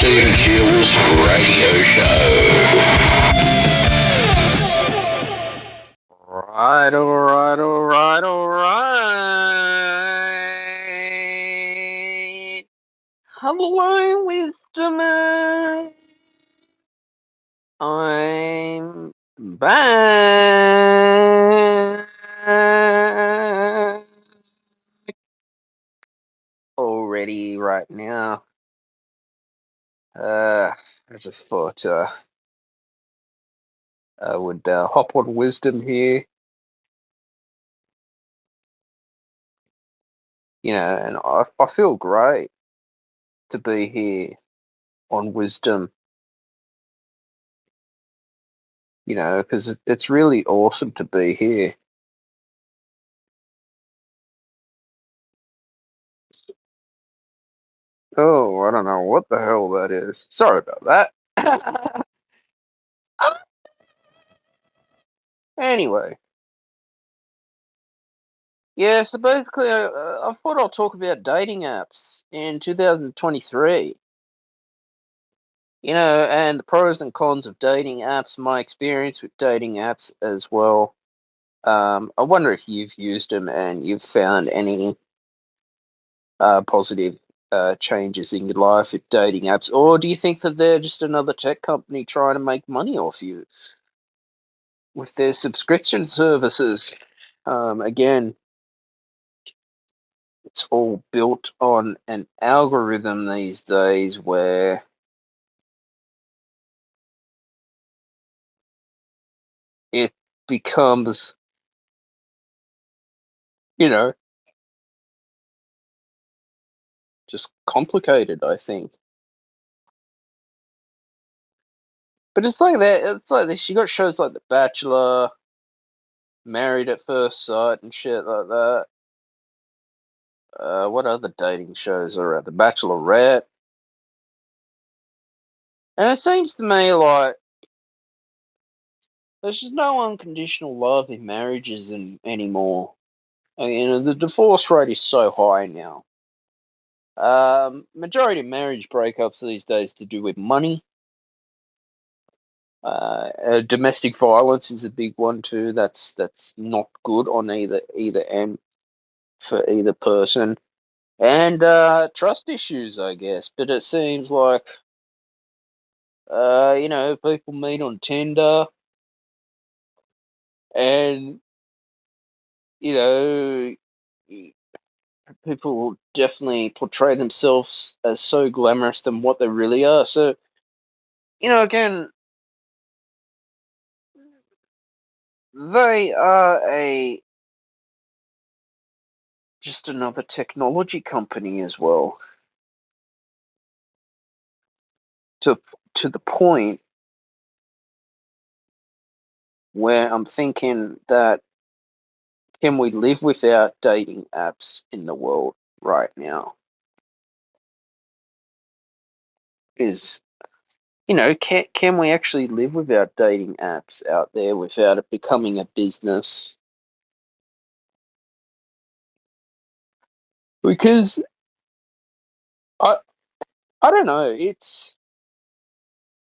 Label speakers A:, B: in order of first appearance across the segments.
A: Food and Fuels radio show.
B: Alright, alright, alright, alright. Hello, Wisdomer. I'm back already right now. I just thought I would hop on Wisdom here, and I feel great to be here on Wisdom, because it's really awesome to be here. Oh, I don't know what the hell that is. Sorry about that. Anyway, yeah, so basically, I thought I'll talk about dating apps in 2023, and the pros and cons of dating apps, my experience with dating apps as well. I wonder if you've used them and you've found any positive changes in your life with dating apps, or do you think that they're just another tech company trying to make money off you with their subscription services? Again, it's all built on an algorithm these days where it becomes, you know, just complicated, I think. But it's like that. It's like this. You got shows like The Bachelor, Married at First Sight, and shit like that. What other dating shows are out? The Bachelorette. And it seems to me like there's just no unconditional love in marriages anymore. And, the divorce rate is so high now. Majority of marriage breakups these days to do with money. Domestic violence is a big one too. That's not good on either end for either person. And trust issues, I guess. But it seems like people meet on Tinder, and you know people definitely portray themselves as so glamorous than what they really are. So, again, they are a just another technology company as well. To to the point where I'm thinking that can we live without dating apps in the world right now? Is can we actually live without dating apps out there without it becoming a business? Because I I don't know, it's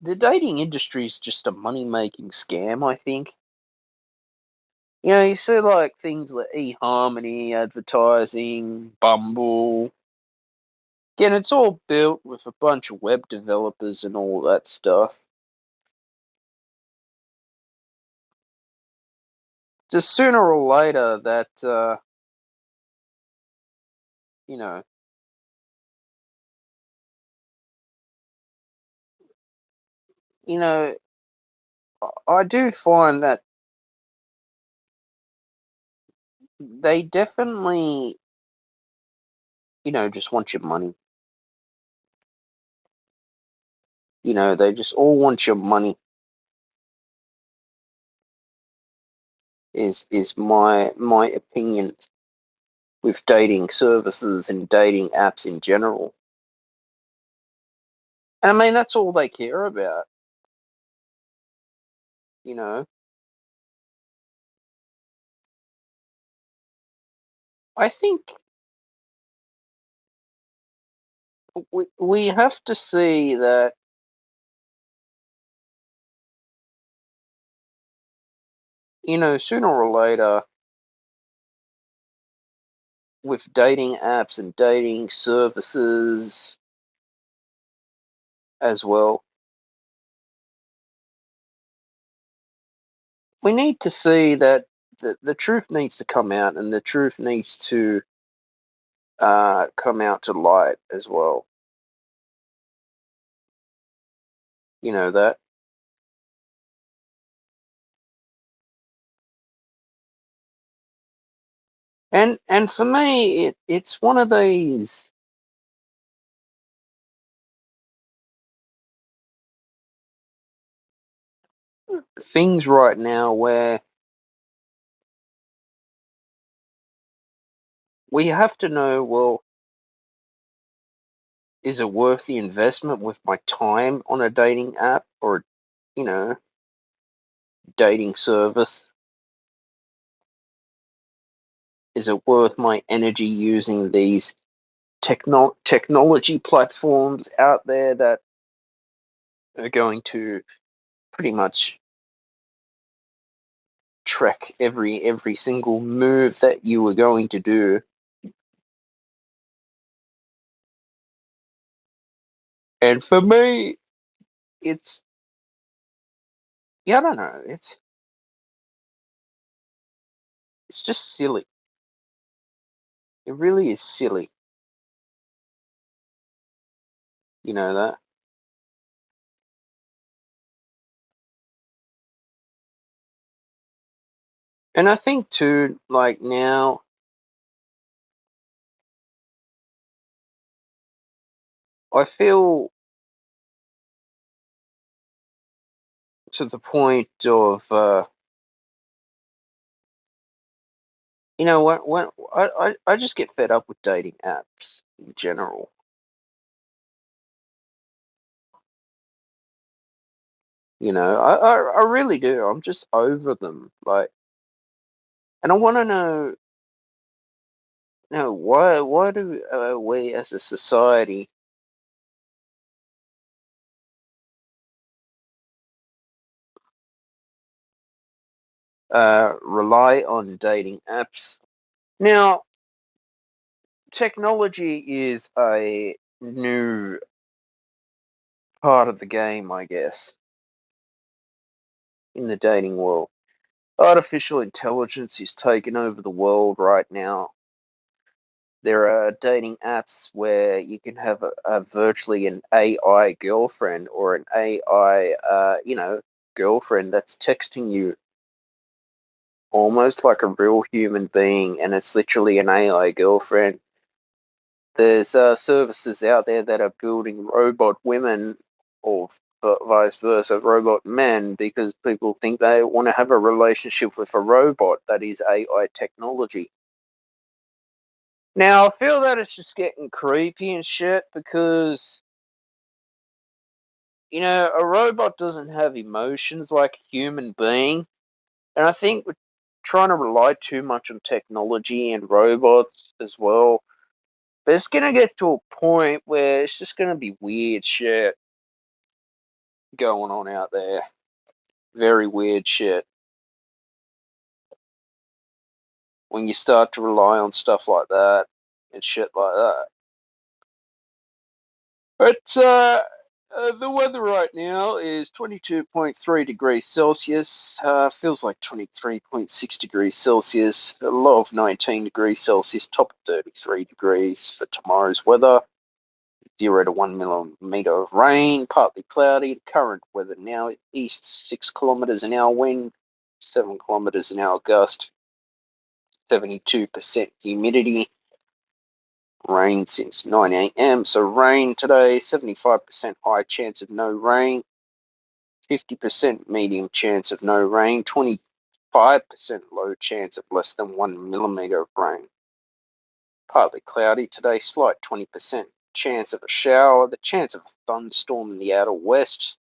B: the dating industry is just a money making scam, I think. You see like things like eHarmony, advertising, Bumble. Again, it's all built with a bunch of web developers and all that stuff. Just sooner or later that you know, you know, I do find that they definitely, just want your money. They just all want your money. Is my opinion with dating services and dating apps in general. And I mean that's all they care about, you know. I think we have to see that, sooner or later, with dating apps and dating services as well, we need to see that the truth needs to come out, and the truth needs to come out to light as well. You know that. And for me, it's one of these things right now where we have to know, well, is it worth the investment with my time on a dating app or, you know, dating service? Is it worth my energy using these technology platforms out there that are going to pretty much track every single move that you were going to do? And for me, it's, yeah, I don't know, it's just silly. It really is silly. You know that. And I think too, like now, I feel to the point of, when I just get fed up with dating apps in general. I really do. I'm just over them. Like, and I want to know why do we as a society rely on dating apps? Now, technology is a new part of the game, I guess, in the dating world. Artificial intelligence is taking over the world right now. There are dating apps where you can have a virtually an AI girlfriend or an AI, girlfriend that's texting you almost like a real human being, and it's literally an AI girlfriend. There's services out there that are building robot women, or vice versa, robot men, because people think they want to have a relationship with a robot that is AI technology. Now, I feel that it's just getting creepy and shit because, a robot doesn't have emotions like a human being. And I think we're trying to rely too much on technology and robots as well. But it's going to get to a point where it's just going to be weird shit going on out there. Very weird shit. When you start to rely on stuff like that and shit like that. But the weather right now is 22.3 degrees Celsius. Feels like 23.6 degrees Celsius. A low of 19 degrees Celsius. Top of 33 degrees for tomorrow's weather. 0 to 1 millimeter of rain. Partly cloudy. Current weather now east 6 kilometers an hour wind. 7 kilometers an hour gust. 72% humidity. Rain since 9 a.m. So rain today, 75% high chance of no rain, 50% medium chance of no rain, 25% low chance of less than 1 millimeter of rain. Partly cloudy today, slight 20% chance of a shower, the chance of a thunderstorm in the outer west,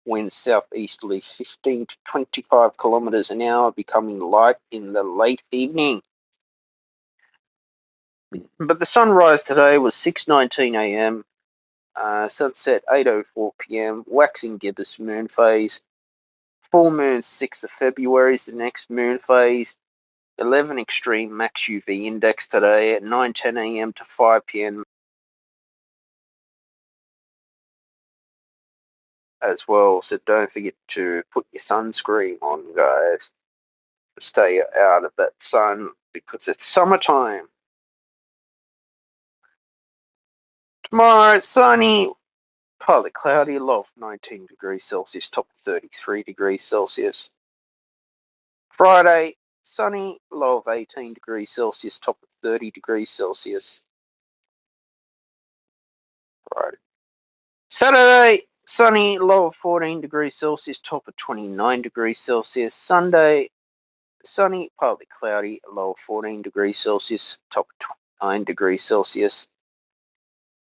B: wind southeasterly 15 to 25 kilometers an hour, becoming light in the late evening. But the sunrise today was 6:19 a.m. Sunset 8:04 p.m. Waxing gibbous moon phase. Full moon 6th of February is the next moon phase. 11 extreme max UV index today at 9:10 a.m. to 5 p.m. as well. So don't forget to put your sunscreen on, guys. Stay out of that sun because it's summertime. Tomorrow, sunny, partly cloudy, low of 19 degrees Celsius, top of 33 degrees Celsius. Friday, sunny, low of 18 degrees Celsius, top of 30 degrees Celsius. Friday. Saturday, sunny, low of 14 degrees Celsius, top of 29 degrees Celsius. Sunday, sunny, partly cloudy, low of 14 degrees Celsius, top of 29 degrees Celsius.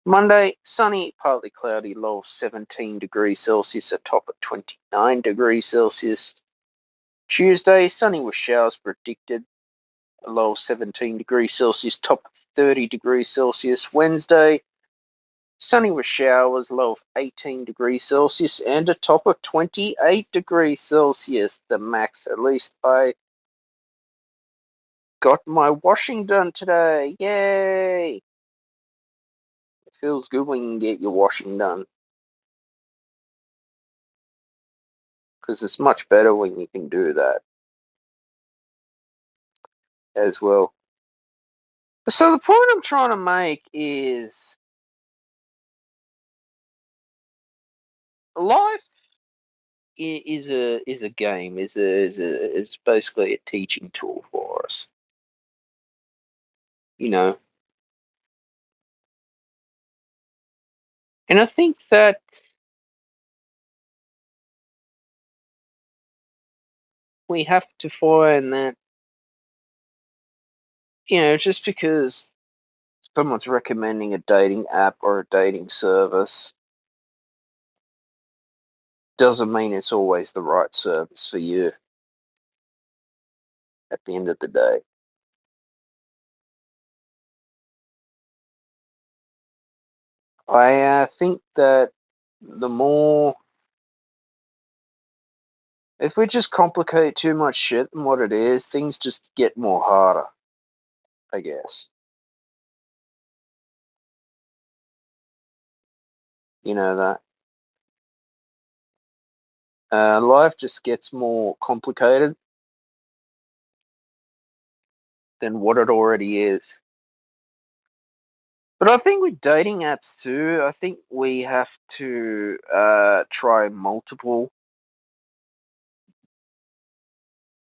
B: Monday, sunny, partly cloudy, low of 17 degrees Celsius, a top of 29 degrees Celsius. Tuesday, sunny with showers predicted, a low of 17 degrees Celsius, top of 30 degrees Celsius. Wednesday, sunny with showers, low of 18 degrees Celsius, and a top of 28 degrees Celsius, the max. At least I got my washing done today. Yay! It feels good when you can get your washing done. Because it's much better when you can do that as well. So the point I'm trying to make is life is a game, is basically a teaching tool for us. You know, and I think that we have to find that, just because someone's recommending a dating app or a dating service doesn't mean it's always the right service for you at the end of the day. I think that the more, if we just complicate too much shit than what it is, things just get more harder, I guess. You know that. Life just gets more complicated than what it already is. But I think with dating apps too, I think we have to try multiple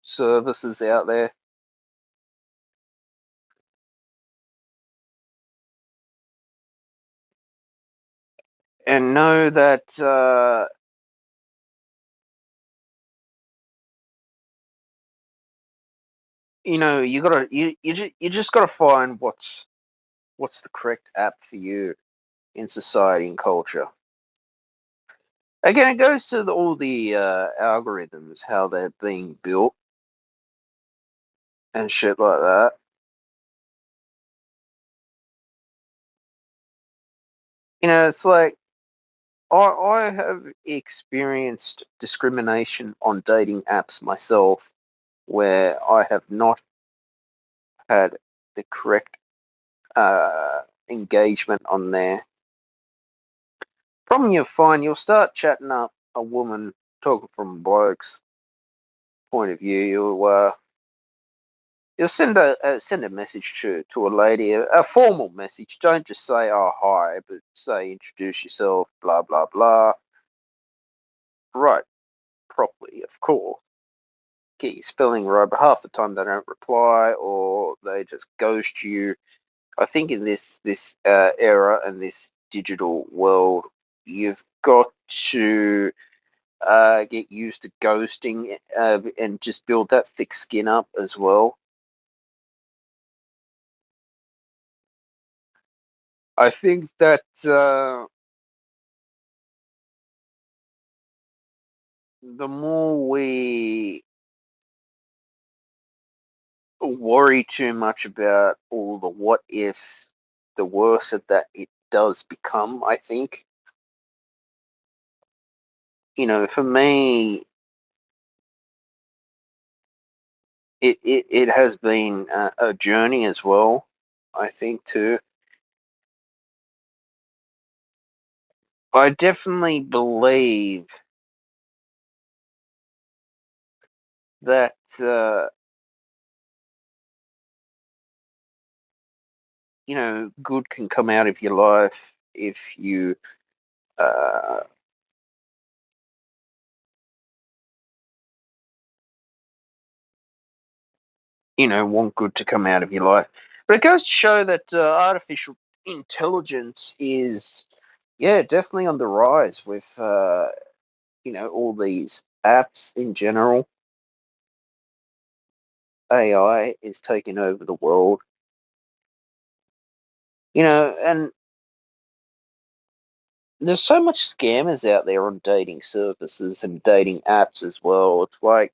B: services out there. And know that you just gotta find what's the correct app for you in society and culture. Again, it goes to all the algorithms, how they're being built and shit like that. It's like I have experienced discrimination on dating apps myself, where I have not had the correct engagement on there. Problem you'll find, you'll start chatting up a woman, talking from a bloke's point of view. You'll send a message to a lady, a formal message. Don't just say "oh hi," but say introduce yourself, blah blah blah. Right, properly, of course. Get your spelling right, but half the time they don't reply or they just ghost you. I think in this era and this digital world, you've got to get used to ghosting and just build that thick skin up as well. I think that the more we worry too much about all the what ifs, the worse that it does become, I think. For me, it has been a journey as well, I think, too. I definitely believe that, good can come out of your life if you, uh, want good to come out of your life. But it goes to show that artificial intelligence is, yeah, definitely on the rise with, all these apps in general. AI is taking over the world, and there's so much scammers out there on dating services and dating apps as well. It's like,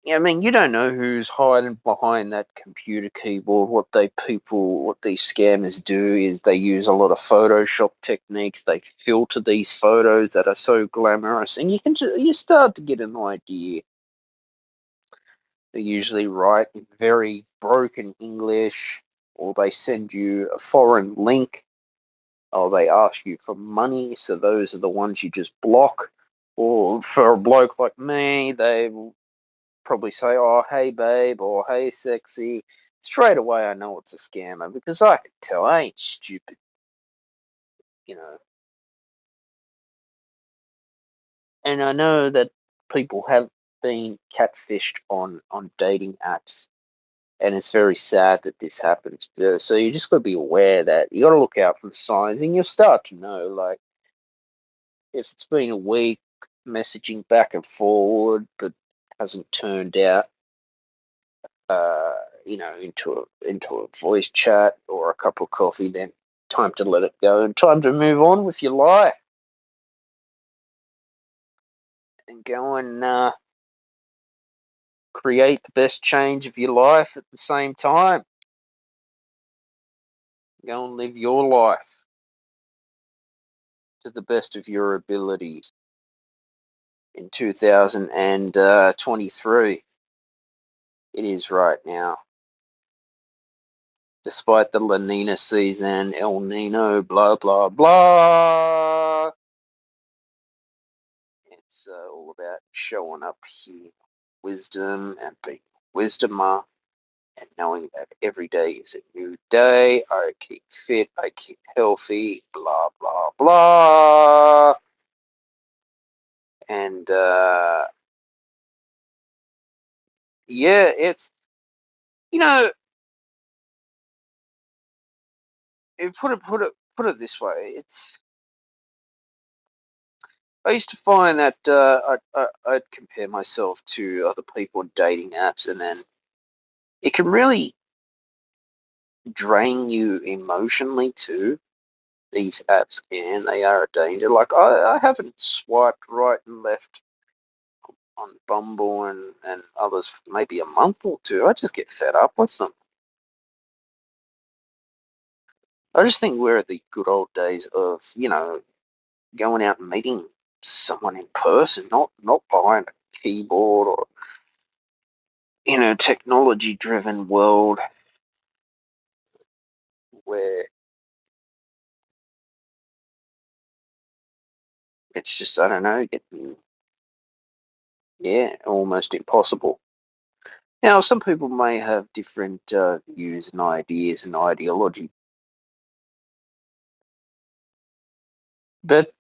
B: yeah, I mean, you don't know who's hiding behind that computer keyboard. What these scammers do is they use a lot of Photoshop techniques. They filter these photos that are so glamorous, and you start to get an idea. They usually write in very broken English, or they send you a foreign link, or they ask you for money. So those are the ones you just block. Or for a bloke like me, they probably say, "Oh, hey, babe," or "Hey, sexy." Straight away, I know it's a scammer because I can tell I ain't stupid, you know. And I know that people have been catfished on dating apps, and it's very sad that this happens. So you just got to be aware that you got to look out for the signs, and you'll start to know, like, if it's been a week messaging back and forward, but hasn't turned out uh, into a voice chat or a cup of coffee, then time to let it go and time to move on with your life and go and create the best change of your life at the same time. Go and live your life to the best of your ability in 2023. It is right now. Despite the La Nina season, El Nino, blah, blah, blah. It's all about showing up here, wisdom, and being wisdomer, and knowing that every day is a new day. I keep fit, I keep healthy, blah, blah, blah. And yeah, it's, you know, put it this way. I used to find that I'd compare myself to other people on dating apps, and then it can really drain you emotionally too. These apps can, they are a danger. Like, I haven't swiped right and left on Bumble and others for maybe a month or two. I just get fed up with them. I just think we're at the good old days of, going out and meeting someone in person, not behind a keyboard or, technology driven world where it's just, I don't know, getting, yeah, almost impossible. Now, some people may have different views and ideas and ideology, but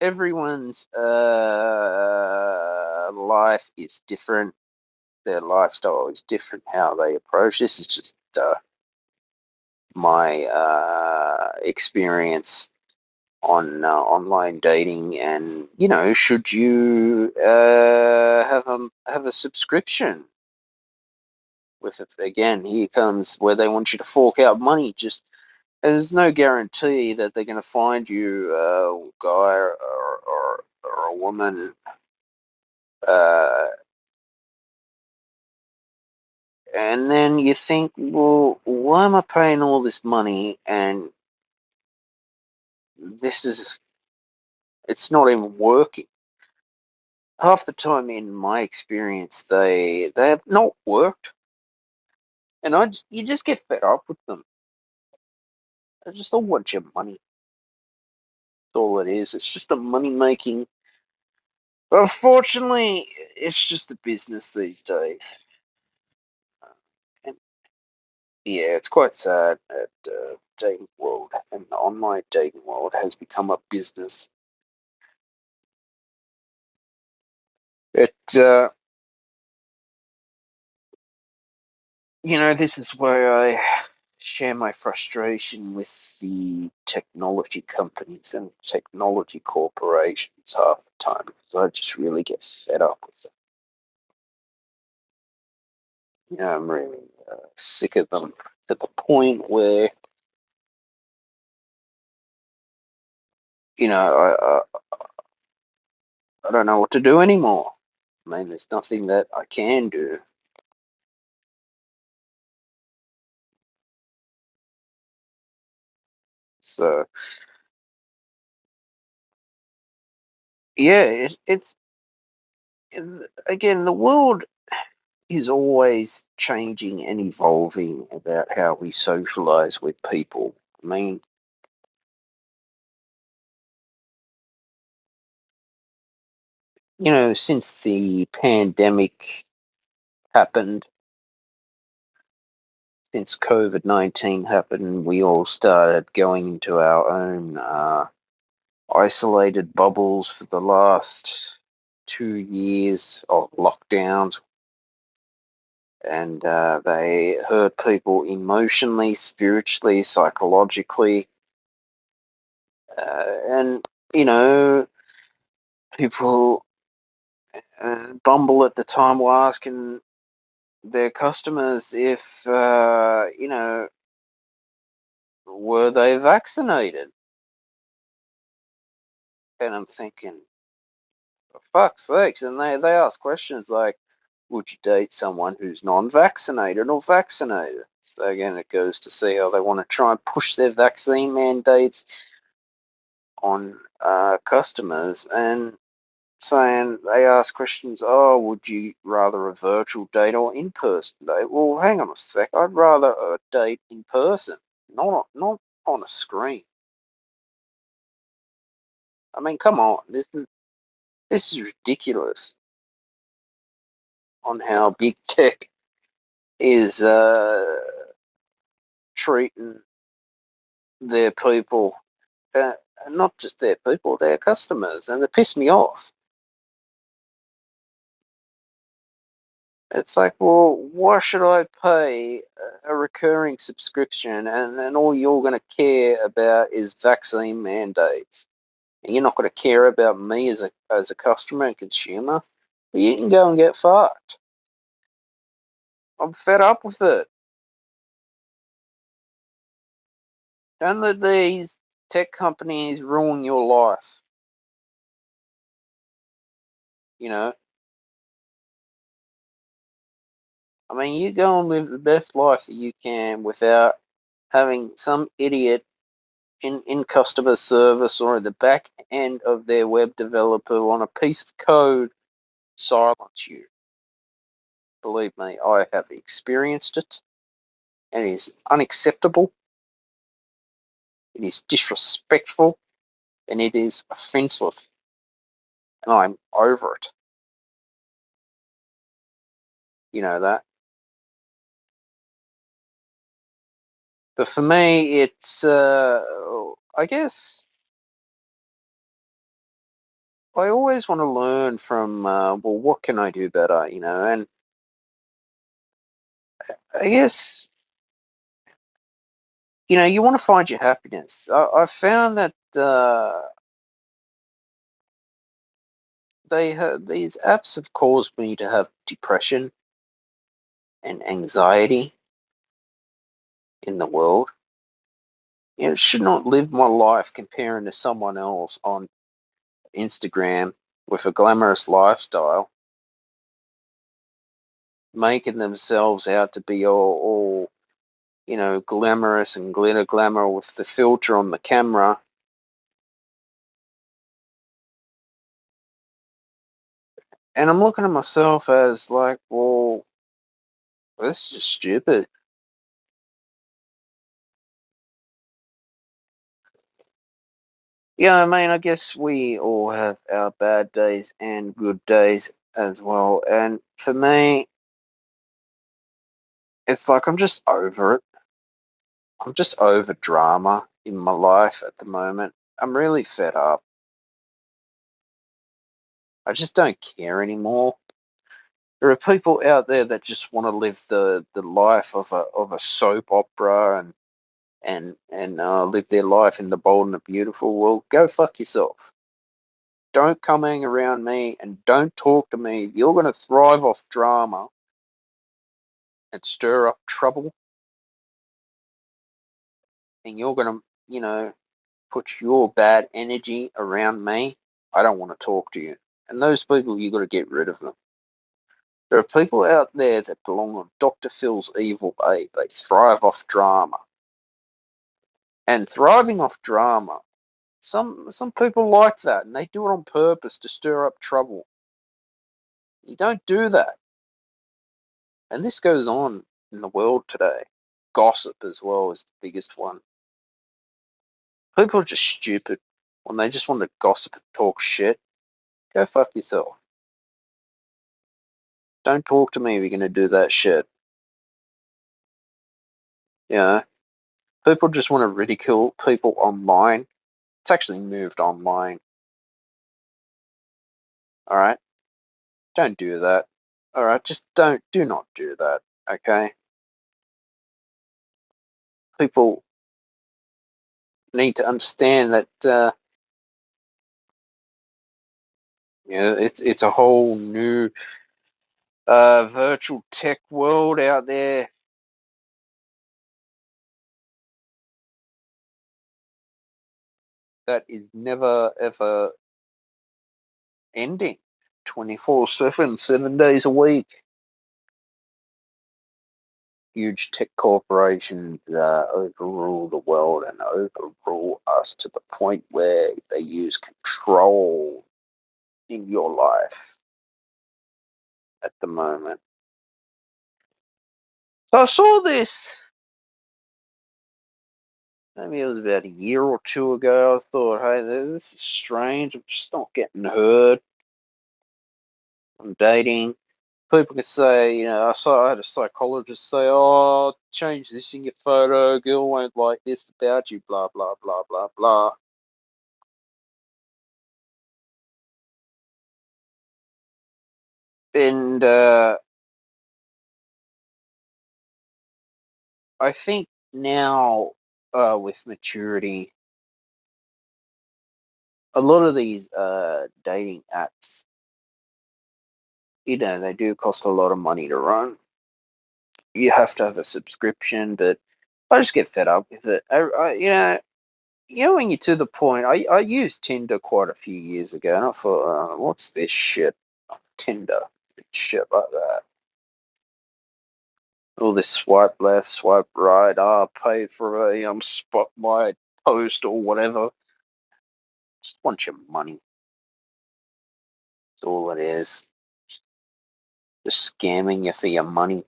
B: everyone's life is different. Their lifestyle is different. How they approach this is just my experience on online dating. And should you have a subscription with it? Again, here comes where they want you to fork out money. Just there's no guarantee that they're going to find you a guy or a woman uh, And then you think, well, why am I paying all this money and this is it's not even working? Half the time, in my experience, they have not worked, and you just get fed up with them. I just don't want your money. That's all it is. It's just a money making. But unfortunately, it's just a business these days. And yeah, it's quite sad that dating world and the online dating world has become a business. It this is where I share my frustration with the technology companies and technology corporations half the time because I just really get fed up with them. I'm really sick of them to the point where I don't know what to do anymore. I mean, there's nothing that I can do. So yeah, again, the world is always changing and evolving about how we socialize with people. I mean, since the pandemic happened, since COVID-19 happened, we all started going into our own isolated bubbles for the last 2 years of lockdowns, and they hurt people emotionally, spiritually, psychologically, and you know, people Bumble at the time were asking their customers if were they vaccinated, and I'm thinking, for fuck's sakes, and they ask questions like, would you date someone who's non-vaccinated or vaccinated? So again, it goes to see how they want to try and push their vaccine mandates on customers, and saying they ask questions, oh, would you rather a virtual date or in-person date? Well, hang on a sec, I'd rather a date in person, not on a screen. I mean, come on, this is ridiculous on how big tech is treating their people, uh, not just their people, their customers, and it pissed me off. It's like, well, why should I pay a recurring subscription and then all you're going to care about is vaccine mandates? And you're not going to care about me as a customer and consumer? Well, you can go and get fucked. I'm fed up with it. Don't let these tech companies ruin your life. You know, I mean, you go and live the best life that you can without having some idiot in customer service or in the back end of their web developer on a piece of code silence you. Believe me, I have experienced it, and it is unacceptable, it is disrespectful, and it is offensive, and I'm over it. You know that. But for me, it's, I guess, I always want to learn from, well, what can I do better, and I guess you want to find your happiness. I found that these apps have caused me to have depression and anxiety in the world. Should not live my life comparing to someone else on Instagram with a glamorous lifestyle making themselves out to be all glamorous and glitter glamour with the filter on the camera. And I'm looking at myself as like, well, this is just stupid. Yeah, I mean, I guess we all have our bad days and good days as well. And for me, it's like I'm just over it. I'm just over drama in my life at the moment. I'm really fed up. I just don't care anymore. There are people out there that just want to live the life of a soap opera and live their life in the bold and the beautiful. Well, go fuck yourself. Don't come hang around me and don't talk to me. You're going to thrive off drama and stir up trouble, and you're going to, put your bad energy around me. I don't want to talk to you. And those people, you got to get rid of them. There are people out there that belong on Dr. Phil's evil bay. They thrive off drama. And thriving off drama, some people like that, and they do it on purpose to stir up trouble. You don't do that. And this goes on in the world today. Gossip as well is the biggest one. People are just stupid when they just want to gossip and talk shit. Go fuck yourself. Don't talk to me if you're going to do that shit. You know, people just want to ridicule people online. It's actually moved online. All right? Don't do that. All right? Just do not do that. Okay? People need to understand that, it's a whole new virtual tech world out there that is never ever ending. 24/7, 7 days a week. Huge tech corporations overrule the world and overrule us to the point where they use control in your life at the moment. So I saw this, maybe it was about a year or two ago. I thought, hey, this is strange. I'm just not getting heard. I'm dating. People could say, I had a psychologist say, oh, change this in your photo. Girl won't like this about you, blah, blah, blah, blah, blah. And I think now, with maturity, a lot of these dating apps, they do cost a lot of money to run. You have to have a subscription, but I just get fed up with it. When you're to the point, I used Tinder quite a few years ago, and I thought, what's this shit? Tinder, shit like that. All this swipe left, swipe right. Pay for a spotlight post or whatever. Just want your money. That's all it is. Just scamming you for your money.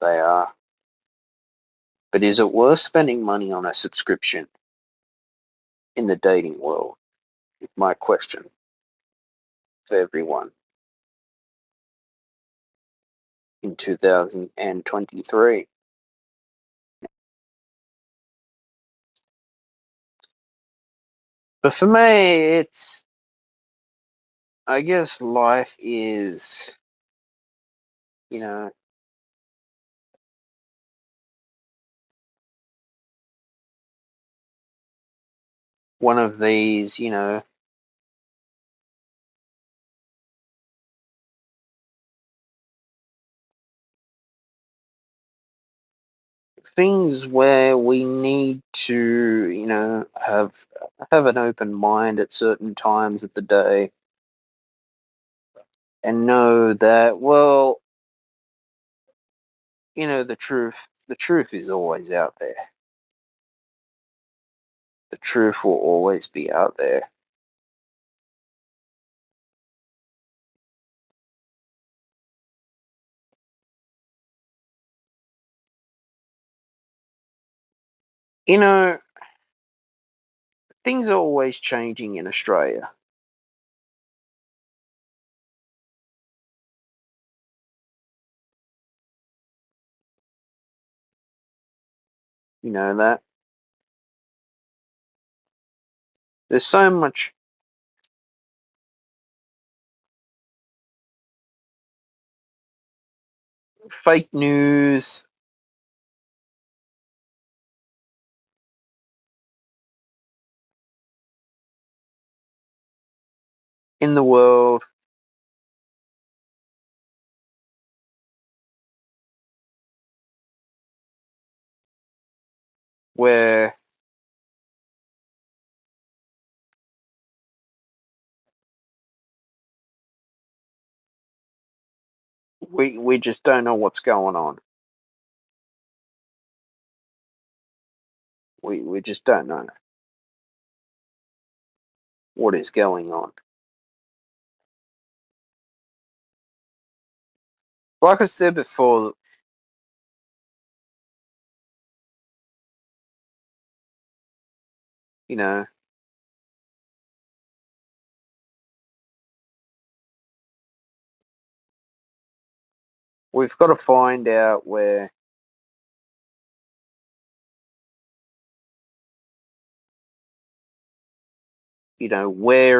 B: They are. But is it worth spending money on a subscription in the dating world? Is my question for everyone in 2023. But for me, I guess life is, you know, one of these, things where we need to, have an open mind at certain times of the day. and know that, well, the truth is always out there. The truth will always be out there. You know, things are always changing in Australia. You know that? There's so much fake news in the world where we just don't know what's going on. We just don't know what is going on. Like I said before, you know, we've got to find out where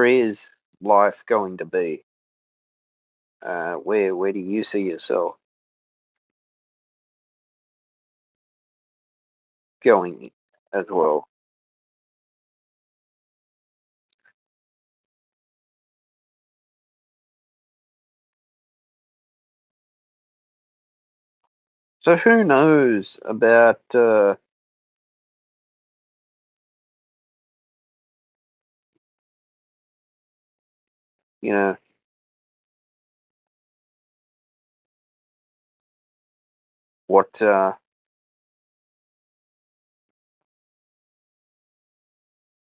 B: is life going to be? Where do you see yourself going as well? So who knows about you know what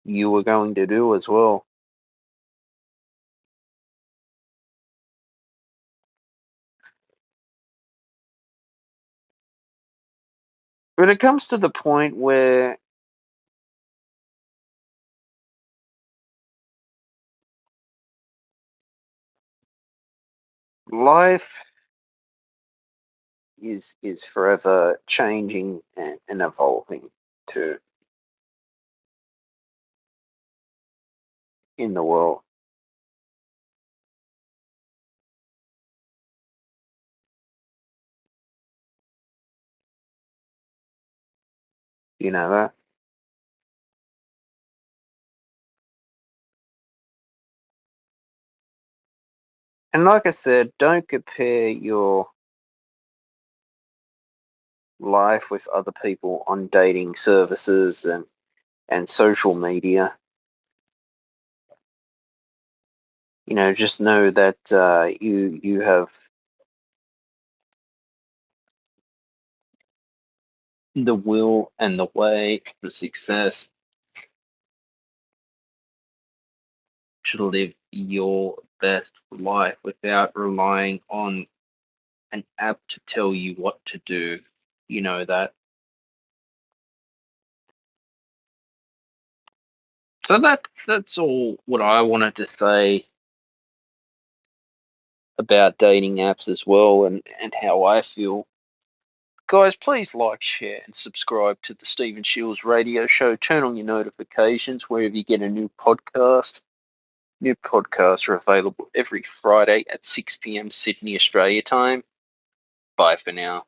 B: you were going to do as well. But it comes to the point where life is forever changing and evolving to in the world. You know that? And like I said, don't compare your life with other people on dating services and social media. Just know that you have the will and the way for success to live your best life without relying on an app to tell you what to do. You know that. So that's all what I wanted to say about dating apps as well, and how I feel. Guys, please like, share, and subscribe to the Stephen Shields radio show. Turn on your notifications wherever you get a new podcast. New podcasts are available every Friday at 6 p.m. Sydney, Australia time. Bye for now.